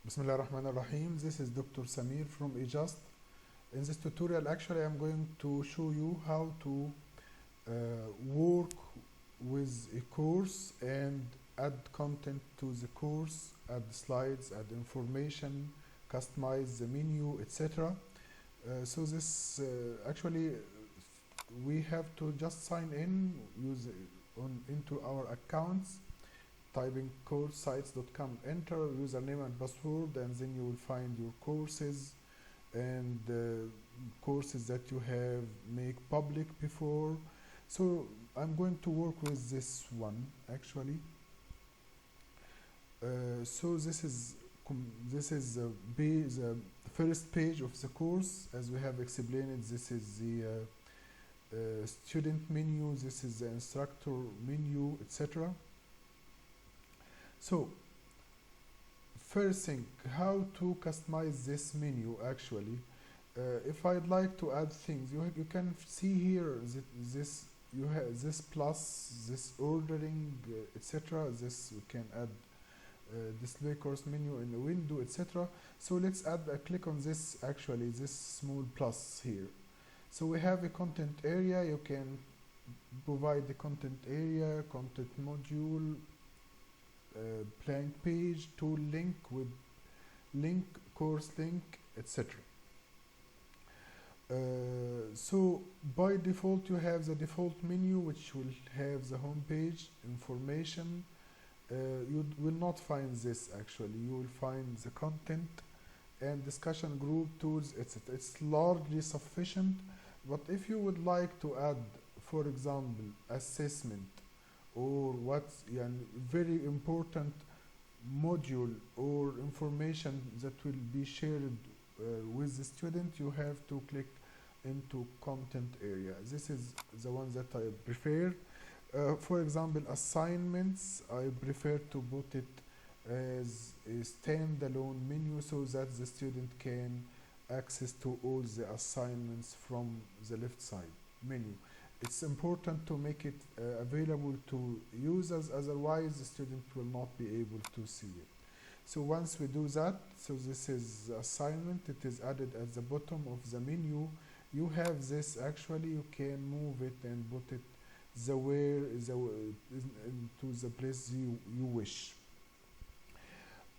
Bismillah ar-Rahman ar-Rahim. This is Dr. Samir from eJust. In this tutorial, actually, I'm going to show you how to work with a course and add content to the course, add slides, add information, customize the menu, etc. So this actually we have to just sign in use into our accounts, typing coursesites.com, enter username and password, and then you will find your courses and courses that you have make public before. So I'm going to work with this one actually. So this is the first page of the course. As we have explained, this is the student menu, this is the instructor menu, etc. So first thing, how to customize this menu actually. If I'd like to add things, you can see here this you have this plus, this ordering, etc. This you can add display course menu in the window, etc. So let's add a click on this actually, this small plus here. So we have a content area. You can provide the content area, content module, blank page, tool link with link, course link, etc. So by default you have the default menu, which will have the home page, information. You will not find this actually. You will find the content and discussion group, tools, etc. It's largely sufficient, but if you would like to add, for example, assessment or what's very important module or information that will be shared with the student, you have to click into content area. This is the one that I prefer. For example, assignments, I prefer to put it as a standalone menu so that the student can access to all the assignments from the left side menu. It's important to make it available to users, otherwise the student will not be able to see it. So once we do that, so this is assignment, it is added at the bottom of the menu. You have this actually, you can move it and put it into the place you wish.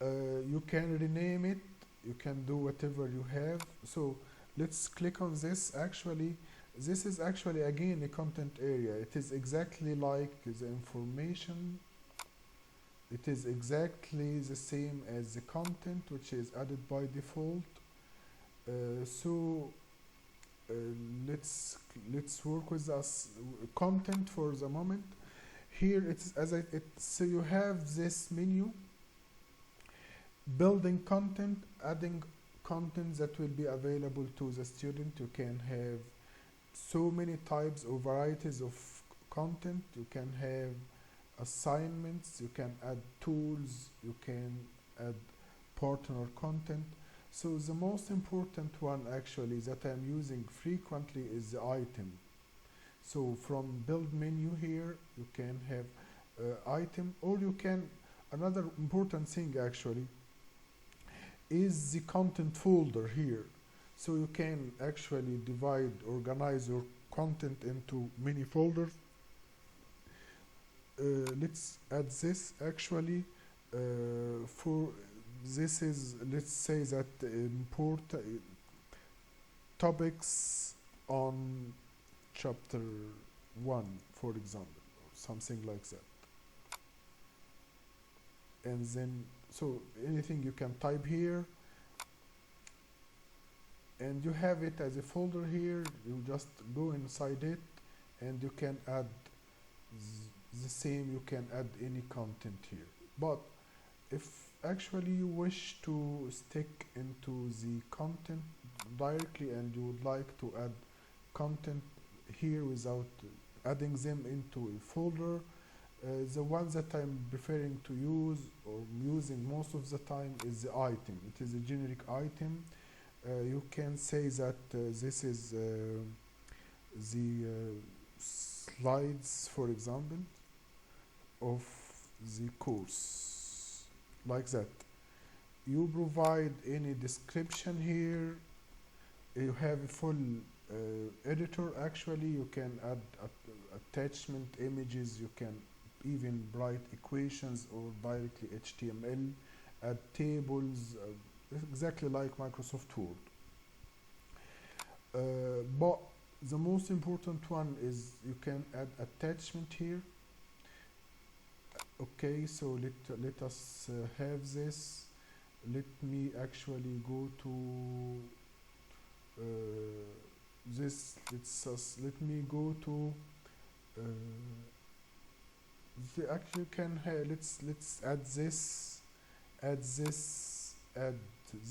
You can rename it, you can do whatever you have. So let's click on this actually. This is actually again a content area. It is exactly like the information. It is exactly the same as the content, which is added by default. So let's work with us content for the moment. Here it's so you have this menu, building content, adding content that will be available to the student. You can have so many types or varieties of content. You can have assignments, you can add tools, you can add partner content. So the most important one actually that I'm using frequently is the item. So from build menu here you can have item, or you can, another important thing actually is the content folder here. So you can actually organize your content into many folders. Let's add this actually. For this is, let's say that important topics on chapter 1, for example, or something like that. And then, so anything you can type here, and you have it as a folder here. You just go inside it and you can add the same, you can add any content here. But if actually you wish to stick into the content directly and you would like to add content here without adding them into a folder, the one that I'm preferring to use or using most of the time is the item. It is a generic item. You can say that this is the slides, for example, of the course, like that. you provide any description here. You have a full editor. Actually, you can add attachment images, you can even write equations or directly HTML, add tables, exactly like Microsoft Word. But the most important one is you can add attachment here. Okay, so let us have this. Let me actually go to this. Let me go to the actually can have, let's add this, add this, add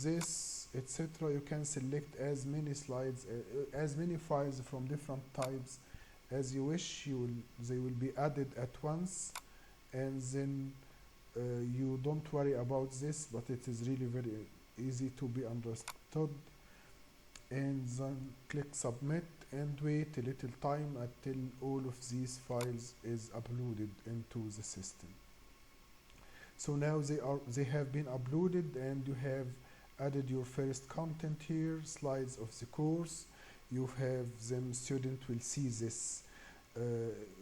this, etc. You can select as many slides, as many files from different types as you wish. They will be added at once, and then you don't worry about this, but it is really very easy to be understood. And then click submit and wait a little time until all of these files is uploaded into the system. So now they have been uploaded, and you have added your first content here, slides of the course. You have them, student will see this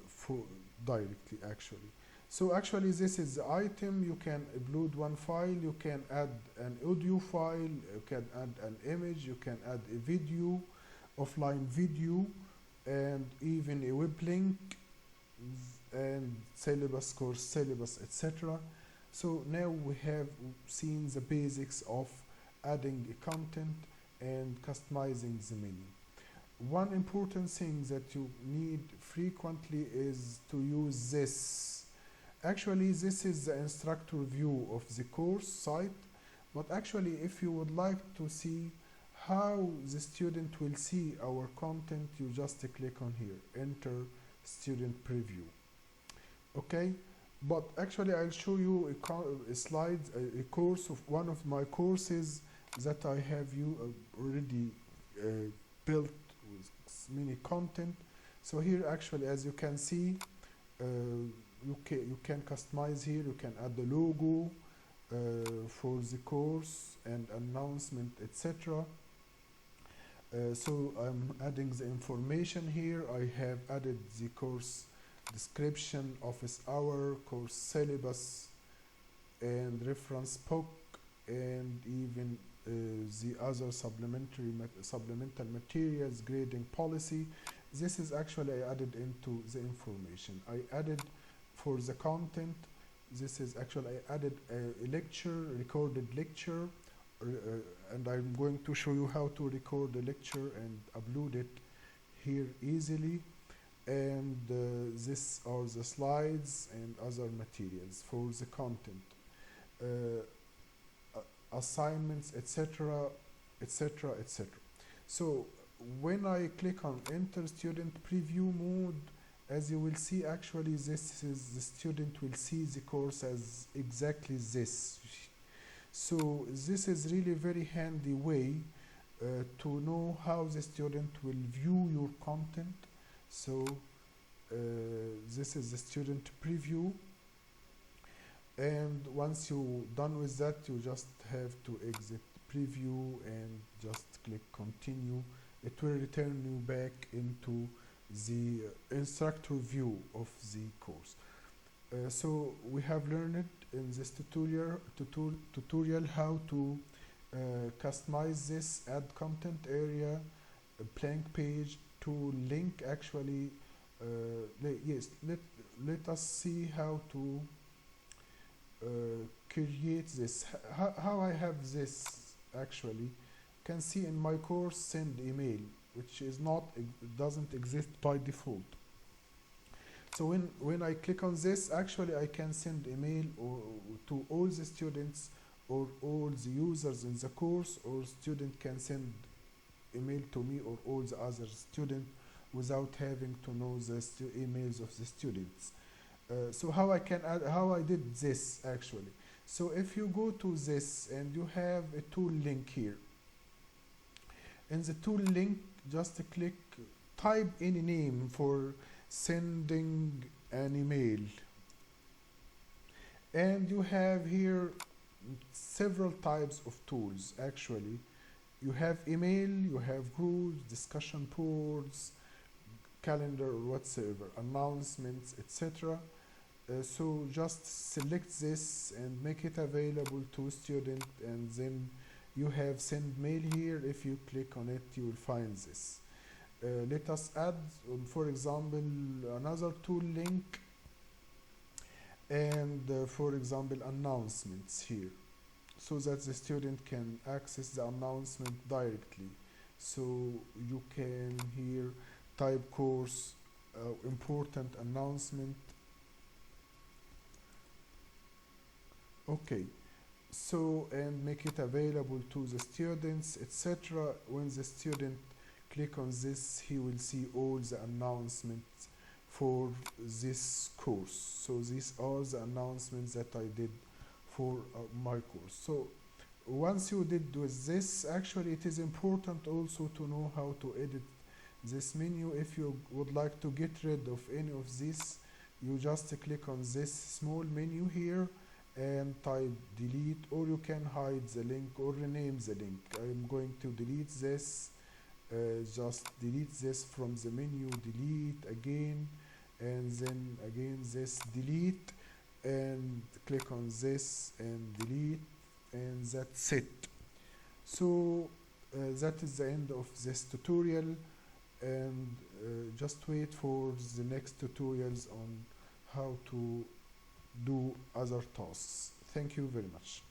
for directly actually. So actually this is the item. You can upload one file, you can add an audio file, you can add an image, you can add a video, offline video, and even a web link, and syllabus, course syllabus, etc. So now we have seen the basics of adding a content and customizing the menu. One important thing that you need frequently is to use this. Actually, this is the instructor view of the course site, but actually if you would like to see how the student will see our content, you just click on here, enter student preview. Okay, but actually I'll show you a slide, a course of one of my courses that I have already built with many content. So here actually, as you can see, you can customize here. You can add the logo for the course and announcement, etc. So I'm adding the information here. I have added the course description, office hour, course syllabus, and reference book, and even the other supplemental materials, grading policy. This is actually I added into the information. I added for the content. This is actually I added a lecture, recorded lecture, and I'm going to show you how to record the lecture and upload it here easily. And these are the slides and other materials for the content, assignments, etc., etc., etc. So when I click on enter student preview mode, as you will see, actually this is the student will see the course as exactly this. So this is really very handy way to know how the student will view your content. So this is the student preview, and once you're done with that, you just have to exit preview and just click continue. It will return you back into the instructor view of the course. So we have learned in this tutorial how to customize this, add content area, a blank page, to link actually. Let us see how to create this. How I have this actually. You can see in my course send email, which is not, it doesn't exist by default. So when I click on this, actually I can send email to all the students or all the users in the course, or student can send email to me or all the other students without having to know the emails of the students. So how I did this actually. So if you go to this and you have a tool link here, in the tool link just click, type any name for sending an email, and you have here several types of tools actually. You have email, you have groups, discussion boards, calendar or whatsoever, announcements, etc. So just select this and make it available to student, and then you have send mail here. If you click on it, you will find this. Let us add, for example, another tool link, and for example announcements here, so that the student can access the announcement directly. So you can here type course, important announcement. Okay, so and make it available to the students, etc. When the student click on this, he will see all the announcements for this course. So these are the announcements that I did for my course. So once you did with this, actually it is important also to know how to edit this menu. If you would like to get rid of any of this, you just click on this small menu here and type delete, or you can hide the link or rename the link. I'm going to delete this. Just delete this from the menu, delete again, and then again this, delete, and click on this and delete, and that's it. So that is the end of this tutorial, and just wait for the next tutorials on how to do other tasks. Thank you very much.